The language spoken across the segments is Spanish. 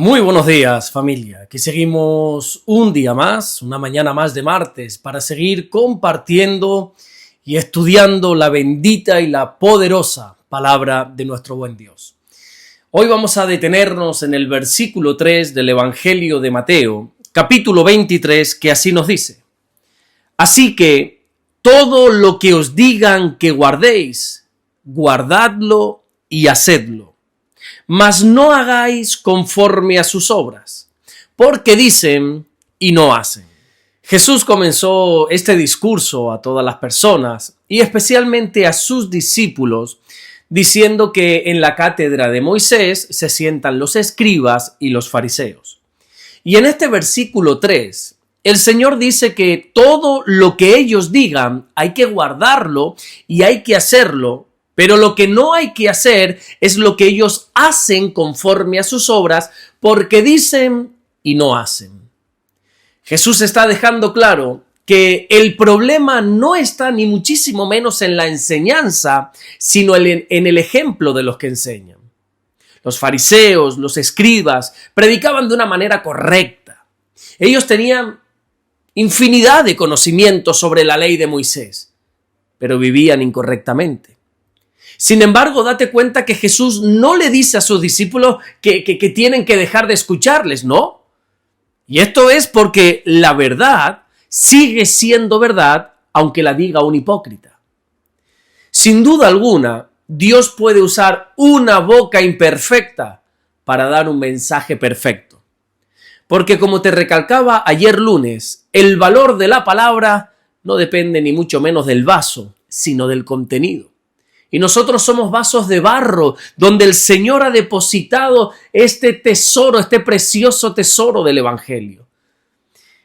Muy buenos días, familia. Aquí seguimos un día más, una mañana más de martes, para seguir compartiendo y estudiando la bendita y la poderosa palabra de nuestro buen Dios. Hoy vamos a detenernos en el versículo 3 del Evangelio de Mateo, capítulo 23, que así nos dice: Así que todo lo que os digan que guardéis, guardadlo y hacedlo. Mas no hagáis conforme a sus obras, porque dicen y no hacen. Jesús comenzó este discurso a todas las personas y especialmente a sus discípulos, diciendo que en la cátedra de Moisés se sientan los escribas y los fariseos. Y en este versículo 3, el Señor dice que todo lo que ellos digan hay que guardarlo y hay que hacerlo. Pero lo que no hay que hacer es lo que ellos hacen conforme a sus obras, porque dicen y no hacen. Jesús está dejando claro que el problema no está ni muchísimo menos en la enseñanza, sino en el ejemplo de los que enseñan. Los fariseos, los escribas, predicaban de una manera correcta. Ellos tenían infinidad de conocimientos sobre la ley de Moisés, pero vivían incorrectamente. Sin embargo, date cuenta que Jesús no le dice a sus discípulos que tienen que dejar de escucharles, ¿no? Y esto es porque la verdad sigue siendo verdad, aunque la diga un hipócrita. Sin duda alguna, Dios puede usar una boca imperfecta para dar un mensaje perfecto. Porque como te recalcaba ayer lunes, el valor de la palabra no depende ni mucho menos del vaso, sino del contenido. Y nosotros somos vasos de barro donde el Señor ha depositado este tesoro, este precioso tesoro del Evangelio.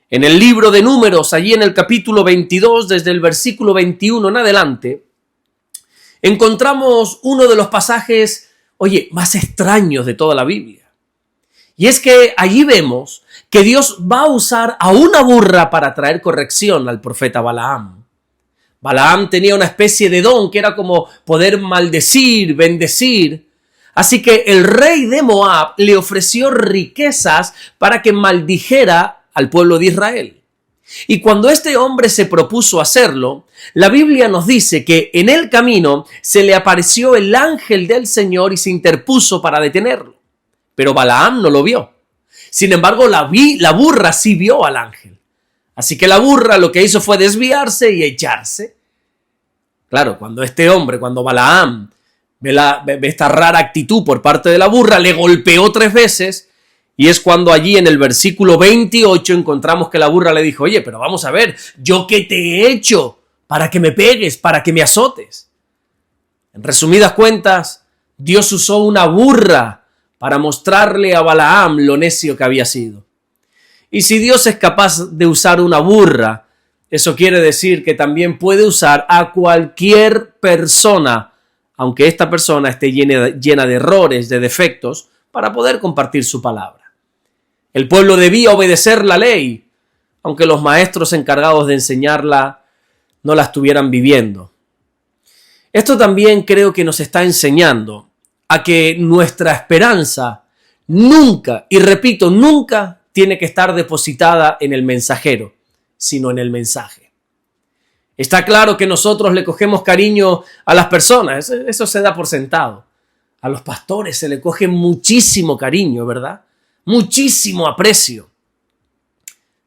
En el libro de Números, allí en el capítulo 22, desde el versículo 21 en adelante, encontramos uno de los pasajes, más extraños de toda la Biblia. Y es que allí vemos que Dios va a usar a una burra para traer corrección al profeta Balaam. Balaam tenía una especie de don que era como poder maldecir, bendecir. Así que el rey de Moab le ofreció riquezas para que maldijera al pueblo de Israel. Y cuando este hombre se propuso hacerlo, la Biblia nos dice que en el camino se le apareció el ángel del Señor y se interpuso para detenerlo. Pero Balaam no lo vio. Sin embargo, la burra sí vio al ángel. Así que la burra lo que hizo fue desviarse y echarse. Claro, cuando Balaam ve esta rara actitud por parte de la burra, le golpeó 3 veces y es cuando allí en el versículo 28 encontramos que la burra le dijo: oye, pero vamos a ver, ¿yo qué te he hecho para que me pegues, para que me azotes? En resumidas cuentas, Dios usó una burra para mostrarle a Balaam lo necio que había sido. Y si Dios es capaz de usar una burra, eso quiere decir que también puede usar a cualquier persona, aunque esta persona esté llena de errores, de defectos, para poder compartir su palabra. El pueblo debía obedecer la ley, aunque los maestros encargados de enseñarla no la estuvieran viviendo. Esto también creo que nos está enseñando a que nuestra esperanza nunca, y repito, nunca tiene que estar depositada en el mensajero, sino en el mensaje. Está claro que nosotros le cogemos cariño a las personas, eso se da por sentado. A los pastores se le coge muchísimo cariño, ¿verdad? Muchísimo aprecio.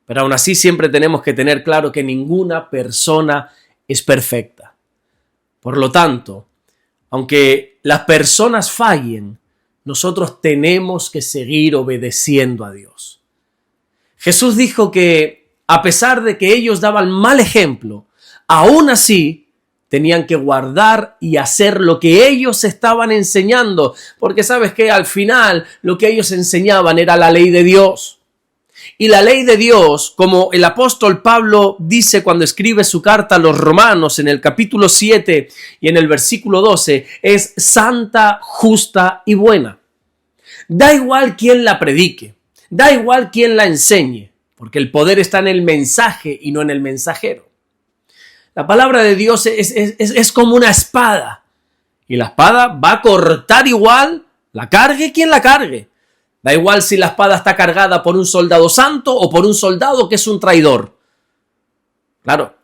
Pero aún así siempre tenemos que tener claro que ninguna persona es perfecta. Por lo tanto, aunque las personas fallen, nosotros tenemos que seguir obedeciendo a Dios. Jesús dijo que a pesar de que ellos daban mal ejemplo, aún así tenían que guardar y hacer lo que ellos estaban enseñando, porque sabes que al final lo que ellos enseñaban era la ley de Dios. Y la ley de Dios, como el apóstol Pablo dice cuando escribe su carta a los Romanos en el capítulo 7 y en el versículo 12, es santa, justa y buena. Da igual quién la predique. Da igual quién la enseñe, porque el poder está en el mensaje y no en el mensajero. La palabra de Dios es como una espada, y la espada va a cortar igual, la cargue quien la cargue. Da igual si la espada está cargada por un soldado santo o por un soldado que es un traidor. Claro,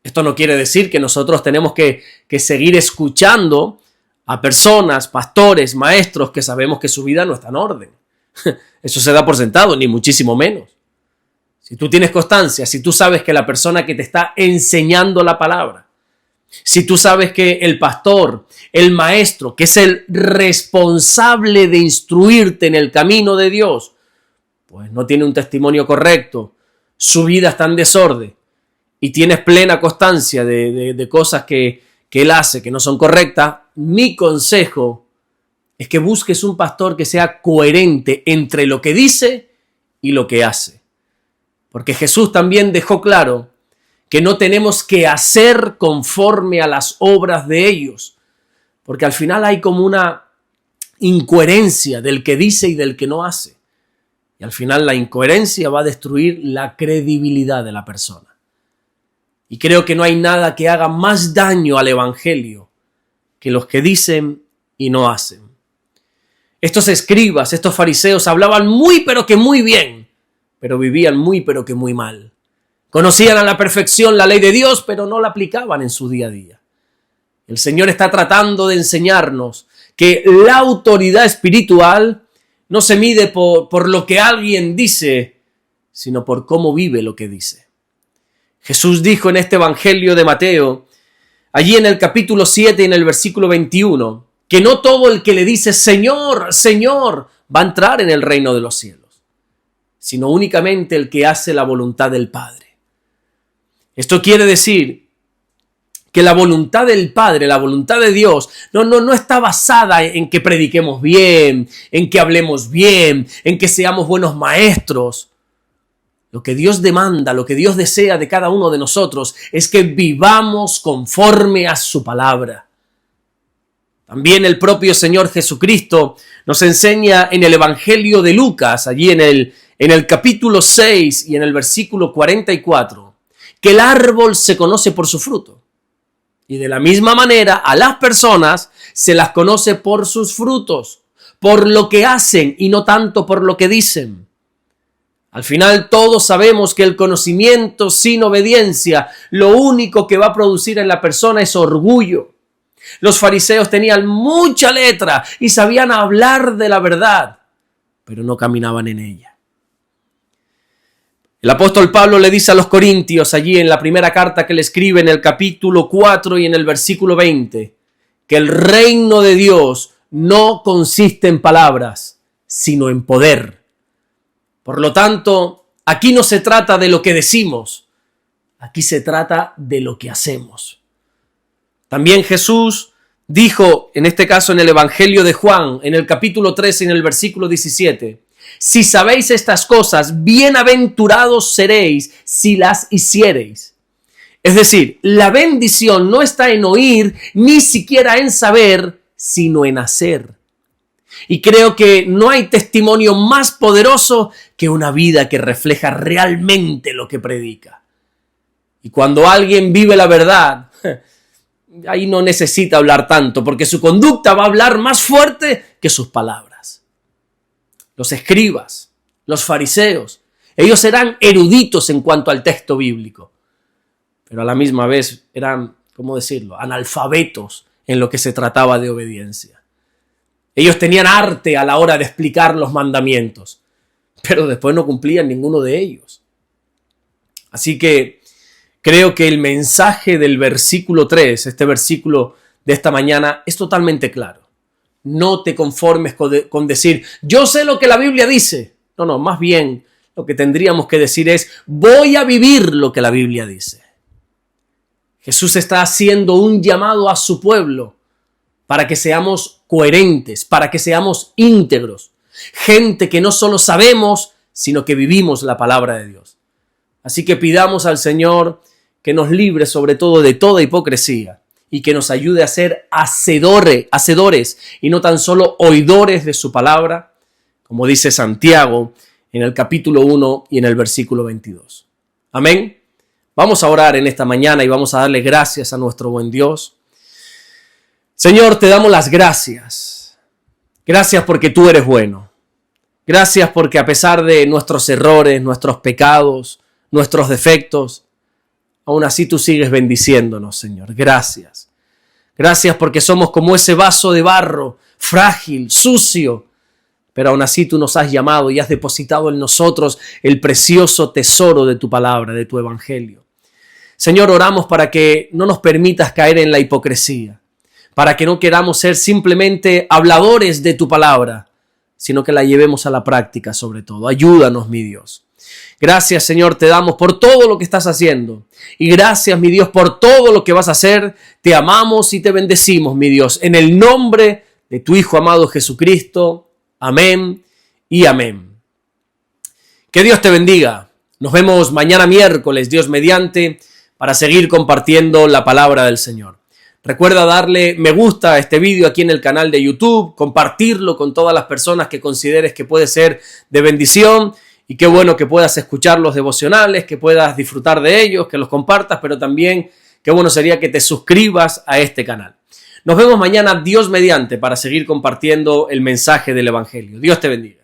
esto no quiere decir que nosotros tenemos que seguir escuchando a personas, pastores, maestros que sabemos que su vida no está en orden. Eso se da por sentado, ni muchísimo menos. Si tú tienes constancia, si tú sabes que la persona que te está enseñando la palabra, si tú sabes que el pastor, el maestro, que es el responsable de instruirte en el camino de Dios, pues no tiene un testimonio correcto, su vida está en desorden y tienes plena constancia de cosas que él hace que no son correctas, mi consejo es que busques un pastor que sea coherente entre lo que dice y lo que hace. Porque Jesús también dejó claro que no tenemos que hacer conforme a las obras de ellos, porque al final hay como una incoherencia del que dice y del que no hace. Y al final la incoherencia va a destruir la credibilidad de la persona. Y creo que no hay nada que haga más daño al evangelio que los que dicen y no hacen. Estos escribas, estos fariseos hablaban muy pero que muy bien, pero vivían muy pero que muy mal. Conocían a la perfección la ley de Dios, pero no la aplicaban en su día a día. El Señor está tratando de enseñarnos que la autoridad espiritual no se mide por lo que alguien dice, sino por cómo vive lo que dice. Jesús dijo en este Evangelio de Mateo, allí en el capítulo 7, en el versículo 21, que no todo el que le dice Señor, Señor, va a entrar en el reino de los cielos, sino únicamente el que hace la voluntad del Padre. Esto quiere decir que la voluntad del Padre, la voluntad de Dios, no está basada en que prediquemos bien, en que hablemos bien, en que seamos buenos maestros. Lo que Dios demanda, lo que Dios desea de cada uno de nosotros es que vivamos conforme a su palabra. También el propio Señor Jesucristo nos enseña en el Evangelio de Lucas, allí en el capítulo 6 y en el versículo 44, que el árbol se conoce por su fruto. Y de la misma manera a las personas se las conoce por sus frutos, por lo que hacen y no tanto por lo que dicen. Al final todos sabemos que el conocimiento sin obediencia lo único que va a producir en la persona es orgullo. Los fariseos tenían mucha letra y sabían hablar de la verdad, pero no caminaban en ella. El apóstol Pablo le dice a los corintios allí en la primera carta que le escribe en el capítulo 4 y en el versículo 20, que el reino de Dios no consiste en palabras, sino en poder. Por lo tanto, aquí no se trata de lo que decimos, aquí se trata de lo que hacemos. También Jesús dijo, en este caso en el Evangelio de Juan, en el capítulo 13 y en el versículo 17, si sabéis estas cosas, bienaventurados seréis si las hiciereis. Es decir, la bendición no está en oír, ni siquiera en saber, sino en hacer. Y creo que no hay testimonio más poderoso que una vida que refleja realmente lo que predica. Y cuando alguien vive la verdad, ahí no necesita hablar tanto, porque su conducta va a hablar más fuerte que sus palabras. Los escribas, los fariseos, ellos eran eruditos en cuanto al texto bíblico, pero a la misma vez eran, ¿cómo decirlo?, analfabetos en lo que se trataba de obediencia. Ellos tenían arte a la hora de explicar los mandamientos, pero después no cumplían ninguno de ellos. Así que creo que el mensaje del versículo 3, este versículo de esta mañana, es totalmente claro. No te conformes con decir, yo sé lo que la Biblia dice. No, más bien lo que tendríamos que decir es, voy a vivir lo que la Biblia dice. Jesús está haciendo un llamado a su pueblo para que seamos coherentes, para que seamos íntegros. Gente que no solo sabemos, sino que vivimos la palabra de Dios. Así que pidamos al Señor que nos libre sobre todo de toda hipocresía y que nos ayude a ser hacedores y no tan solo oidores de su palabra, como dice Santiago en el capítulo 1 y en el versículo 22. Amén. Vamos a orar en esta mañana y vamos a darle gracias a nuestro buen Dios. Señor, te damos las gracias. Gracias porque tú eres bueno. Gracias porque a pesar de nuestros errores, nuestros pecados, nuestros defectos, aún así tú sigues bendiciéndonos, Señor. Gracias. Gracias porque somos como ese vaso de barro, frágil, sucio, pero aún así tú nos has llamado y has depositado en nosotros el precioso tesoro de tu palabra, de tu evangelio. Señor, oramos para que no nos permitas caer en la hipocresía, para que no queramos ser simplemente habladores de tu palabra, sino que la llevemos a la práctica sobre todo. Ayúdanos, mi Dios. Gracias, Señor, te damos por todo lo que estás haciendo. Y gracias, mi Dios, por todo lo que vas a hacer. Te amamos y te bendecimos, mi Dios, en el nombre de tu Hijo amado Jesucristo. Amén y amén. Que Dios te bendiga. Nos vemos mañana miércoles, Dios mediante, para seguir compartiendo la palabra del Señor. Recuerda darle me gusta a este vídeo aquí en el canal de YouTube, compartirlo con todas las personas que consideres que puede ser de bendición, y qué bueno que puedas escuchar los devocionales, que puedas disfrutar de ellos, que los compartas, pero también qué bueno sería que te suscribas a este canal. Nos vemos mañana, Dios mediante, para seguir compartiendo el mensaje del Evangelio. Dios te bendiga.